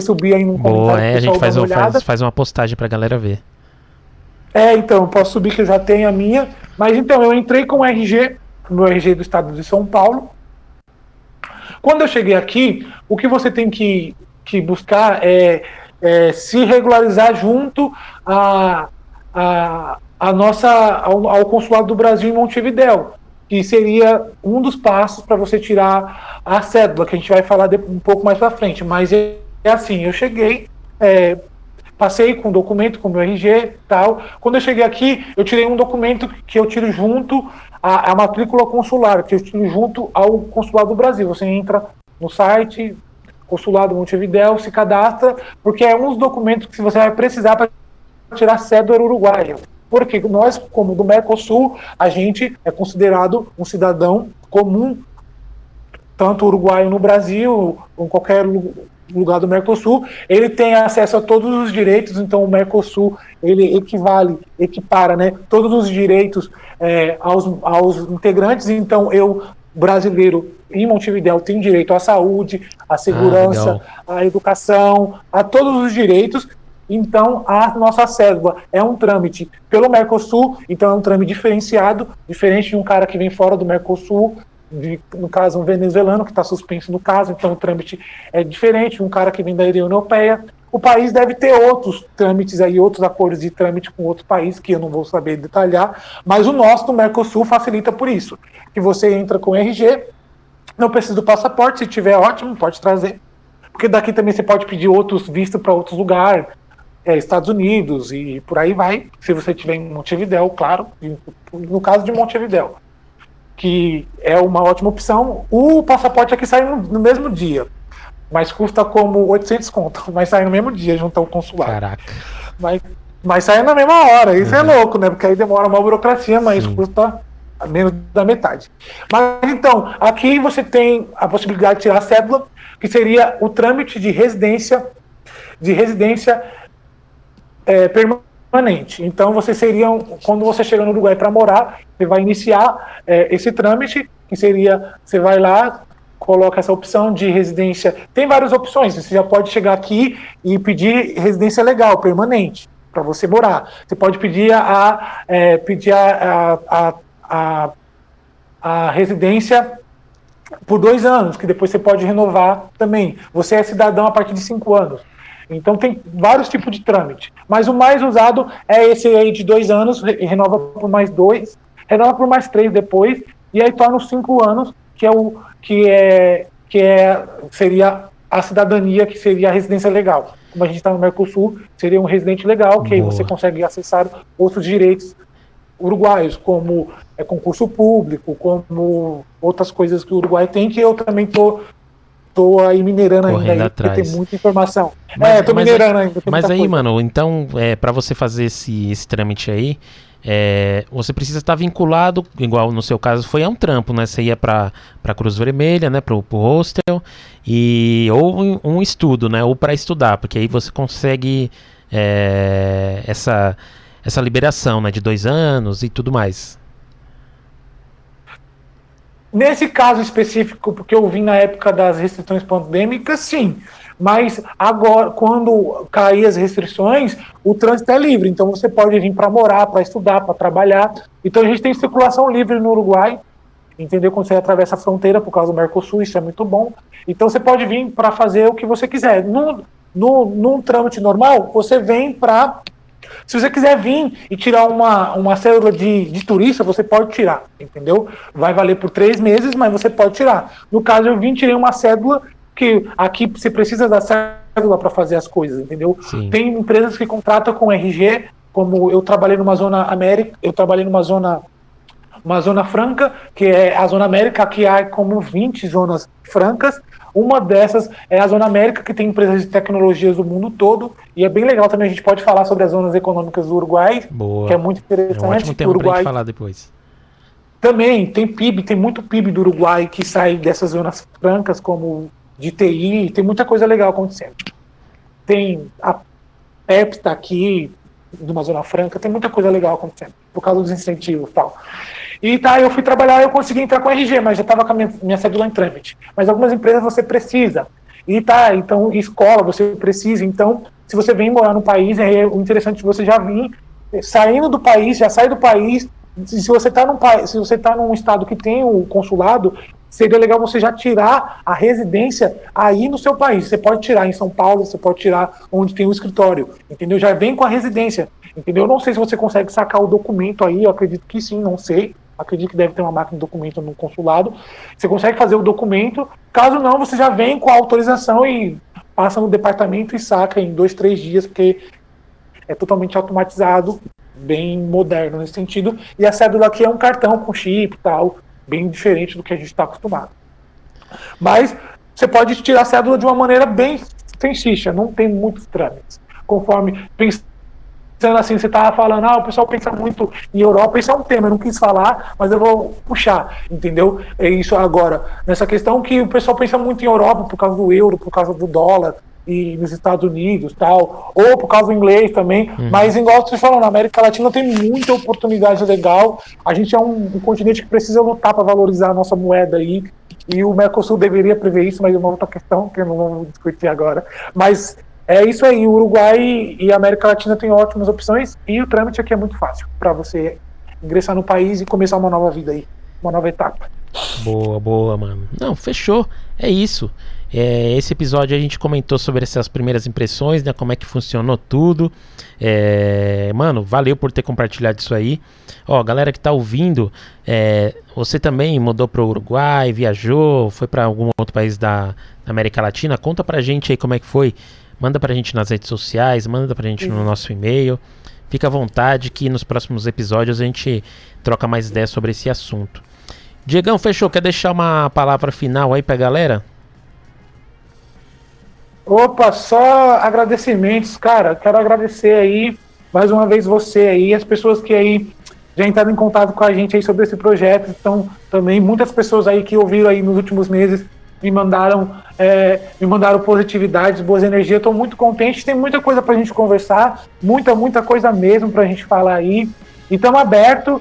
subir aí no comentário. Boa, a gente faz uma postagem pra galera ver. Então, eu posso subir que eu já tenho a minha. Mas então, eu entrei com o RG, meu RG do estado de São Paulo. Quando eu cheguei aqui, o que você tem que buscar é se regularizar junto ao Consulado do Brasil em Montevidéu, que seria um dos passos para você tirar a cédula, que a gente vai falar um pouco mais para frente. Mas é assim, eu cheguei, passei com o documento, com o meu RG e tal. Quando eu cheguei aqui, eu tirei um documento que eu tiro junto à matrícula consular, que eu tiro junto ao Consulado do Brasil. Você entra no site, Consulado Montevidéu, se cadastra, porque é um dos documentos que você vai precisar para tirar cédula uruguaia. Porque nós, como do Mercosul, a gente é considerado um cidadão comum, tanto uruguaio no Brasil, ou em qualquer lugar do Mercosul, ele tem acesso a todos os direitos. Então o Mercosul, ele equipara, né, todos os direitos aos integrantes. Então eu, brasileiro, em Montevidéu, tenho direito à saúde, à segurança, à educação, a todos os direitos. Então a nossa cédula é um trâmite pelo Mercosul, então é um trâmite diferenciado, diferente de um cara que vem fora do Mercosul, no caso um venezuelano que está suspenso no caso, então o trâmite é diferente de um cara que vem da União Europeia. O país deve ter outros trâmites aí, outros acordos de trâmite com outros países, que eu não vou saber detalhar, mas o nosso do Mercosul facilita por isso, que você entra com RG, não precisa do passaporte, se tiver ótimo, pode trazer, porque daqui também você pode pedir outros vistos para outros lugares, Estados Unidos e por aí vai, se você estiver em Montevidéu, claro, no caso de Montevidéu, que é uma ótima opção. O passaporte aqui sai no mesmo dia, mas custa como 800 conto, mas sai no mesmo dia junto ao consulado. Caraca. Mas sai na mesma hora, isso é louco, né? Porque aí demora uma burocracia, mas custa menos da metade. Mas então, aqui você tem a possibilidade de tirar a cédula, que seria o trâmite de residência permanente. Então você seria, quando você chega no Uruguai para morar, você vai iniciar esse trâmite, que seria, você vai lá, coloca essa opção de residência. Tem várias opções, você já pode chegar aqui e pedir residência legal, permanente, para você morar. Você pode pedir a residência por 2 anos, que depois você pode renovar também. Você é cidadão a partir de 5 anos. Então tem vários tipos de trâmite, mas o mais usado é esse aí de 2 anos, renova por mais 2, renova por mais 3 depois, e aí torna os 5 anos, seria a cidadania, que seria a residência legal. Como a gente está no Mercosul, seria um residente legal, que aí você consegue acessar outros direitos uruguaios, como concurso público, como outras coisas que o Uruguai tem, que eu também tô aí minerando ainda, porque tem muita informação. Tô minerando ainda. Mas aí, mano, então, para você fazer esse trâmite aí, você precisa estar vinculado, igual no seu caso foi a um trampo, né? Você ia pra Cruz Vermelha, né? Pro hostel, ou um estudo, né? Ou para estudar, porque aí você consegue essa liberação, né? De 2 anos e tudo mais. Nesse caso específico, porque eu vim na época das restrições pandêmicas, sim. Mas agora, quando cair as restrições, o trânsito é livre. Então você pode vir para morar, para estudar, para trabalhar. Então a gente tem circulação livre no Uruguai, entendeu? Quando você atravessa a fronteira por causa do Mercosul, isso é muito bom. Então você pode vir para fazer o que você quiser. Num trâmite normal, você vem para... Se você quiser vir e tirar uma cédula de turista, você pode tirar, entendeu? Vai valer por 3 meses, mas você pode tirar. No caso, eu vim e tirei uma cédula, que aqui você precisa da cédula para fazer as coisas, entendeu? Sim. Tem empresas que contratam com RG, como eu trabalhei numa zona América, eu trabalhei numa zona franca, que é a Zona América, que há como 20 zonas francas. Uma dessas é a Zona América, que tem empresas de tecnologias do mundo todo, e é bem legal também. A gente pode falar sobre as zonas econômicas do Uruguai, Boa. Que é muito interessante. É um ótimo tema pra gente falar depois. Também tem PIB, tem muito PIB do Uruguai que sai dessas zonas francas, como de TI, tem muita coisa legal acontecendo. Tem a PEP está aqui, de uma zona franca, tem muita coisa legal acontecendo, por causa dos incentivos e tal. E eu fui trabalhar, eu consegui entrar com RG, mas já estava com a minha cédula em trâmite. Mas algumas empresas você precisa. Então escola você precisa. Então, se você vem morar no país, é interessante você já vir saindo do país, já sai do país. Se você está num estado que tem o consulado, seria legal você já tirar a residência aí no seu país. Você pode tirar em São Paulo, você pode tirar onde tem o escritório, entendeu? Já vem com a residência, entendeu? Eu não sei se você consegue sacar o documento aí, eu acredito que sim, não sei. Acredito que deve ter uma máquina de documento no consulado. Você consegue fazer o documento. Caso não, você já vem com a autorização e passa no departamento e saca em 2, 3 dias, porque é totalmente automatizado, bem moderno nesse sentido. E a cédula aqui é um cartão com chip e tal, bem diferente do que a gente está acostumado. Mas você pode tirar a cédula de uma maneira bem sensível, não tem muitos trâmites. Conforme, pensando assim, você estava falando, o pessoal pensa muito em Europa, isso é um tema, eu não quis falar, mas eu vou puxar, entendeu? É isso agora, nessa questão que o pessoal pensa muito em Europa por causa do euro, por causa do dólar, e nos Estados Unidos tal, ou por causa do inglês também, mas igual você falou, na América Latina tem muita oportunidade legal, a gente é um continente que precisa lutar para valorizar a nossa moeda aí, e o Mercosul deveria prever isso, mas é uma outra questão que eu não vou discutir agora, mas é isso aí, o Uruguai e a América Latina tem ótimas opções, e o trâmite aqui é muito fácil, para você ingressar no país e começar uma nova vida aí, uma nova etapa. Boa, mano. Não, fechou, é isso. Esse episódio a gente comentou sobre essas primeiras impressões, né? Como é que funcionou tudo. Mano, valeu por ter compartilhado isso aí. Ó, galera que tá ouvindo, você também mudou pro Uruguai, viajou, foi para algum outro país da América Latina? Conta pra gente aí como é que foi. Manda pra gente nas redes sociais, manda pra gente no nosso e-mail. Fica à vontade que nos próximos episódios a gente troca mais ideias sobre esse assunto. Diegão, fechou? Quer deixar uma palavra final aí pra galera? Opa, só agradecimentos, cara. Quero agradecer aí, mais uma vez você aí, as pessoas que aí já entraram em contato com a gente aí sobre esse projeto. Então, também muitas pessoas aí que ouviram aí nos últimos meses me mandaram positividades, boas energias. Estou muito contente, tem muita coisa pra gente conversar, muita coisa mesmo pra gente falar aí. E estamos abertos.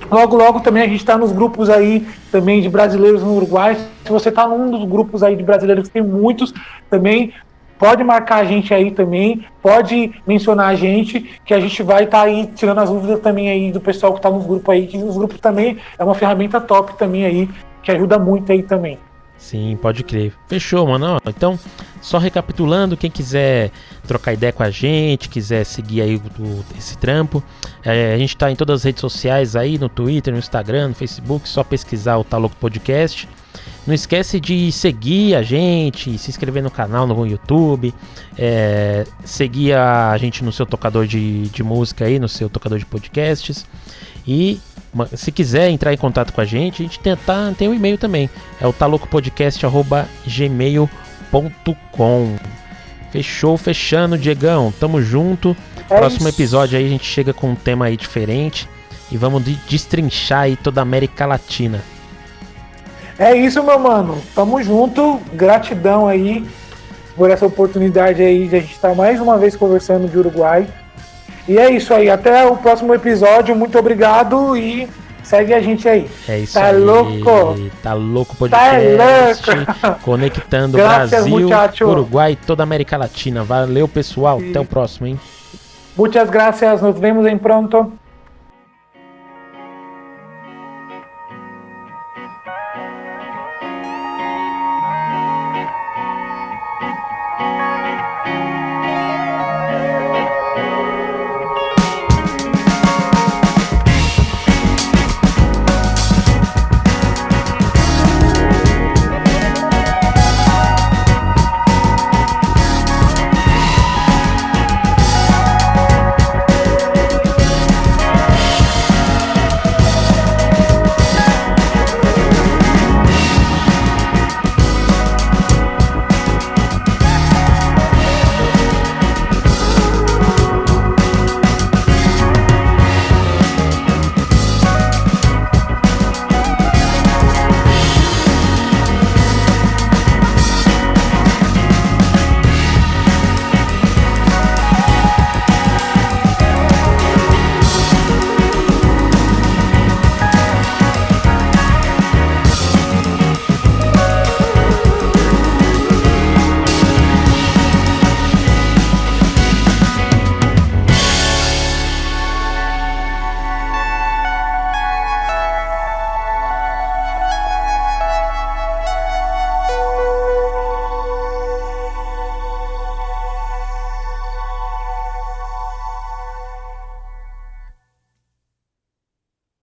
Logo também a gente está nos grupos aí também de brasileiros no Uruguai. Se você está num dos grupos aí de brasileiros, tem muitos também, pode marcar a gente aí também, pode mencionar a gente, que a gente vai estar aí tirando as dúvidas também aí do pessoal que está nos grupos aí, que os grupos também é uma ferramenta top também aí, que ajuda muito aí também. Sim, pode crer. Fechou, mano. Então, só recapitulando, quem quiser trocar ideia com a gente, quiser seguir aí esse trampo, a gente tá em todas as redes sociais aí, no Twitter, no Instagram, no Facebook, só pesquisar o Tá Louco Podcast. Não esquece de seguir a gente, se inscrever no canal, no YouTube, seguir a gente no seu tocador de música aí, no seu tocador de podcasts. E se quiser entrar em contato com a gente tem um e-mail também, é o talocopodcast@gmail.com. Fechando, Diegão, tamo junto. Próximo episódio aí a gente chega com um tema aí diferente e vamos destrinchar aí toda a América Latina. É isso, meu mano, tamo junto, gratidão aí por essa oportunidade aí de a gente estar mais uma vez conversando de Uruguai. E é isso aí, até o próximo episódio, muito obrigado e segue a gente aí. É isso tá aí. Louco. Tá louco podcast. Tá louco. Conectando Gracias, Brasil, muchacho. Uruguai e toda a América Latina. Valeu, pessoal. Até o próximo, hein? Muchas gracias. Nos vemos em pronto.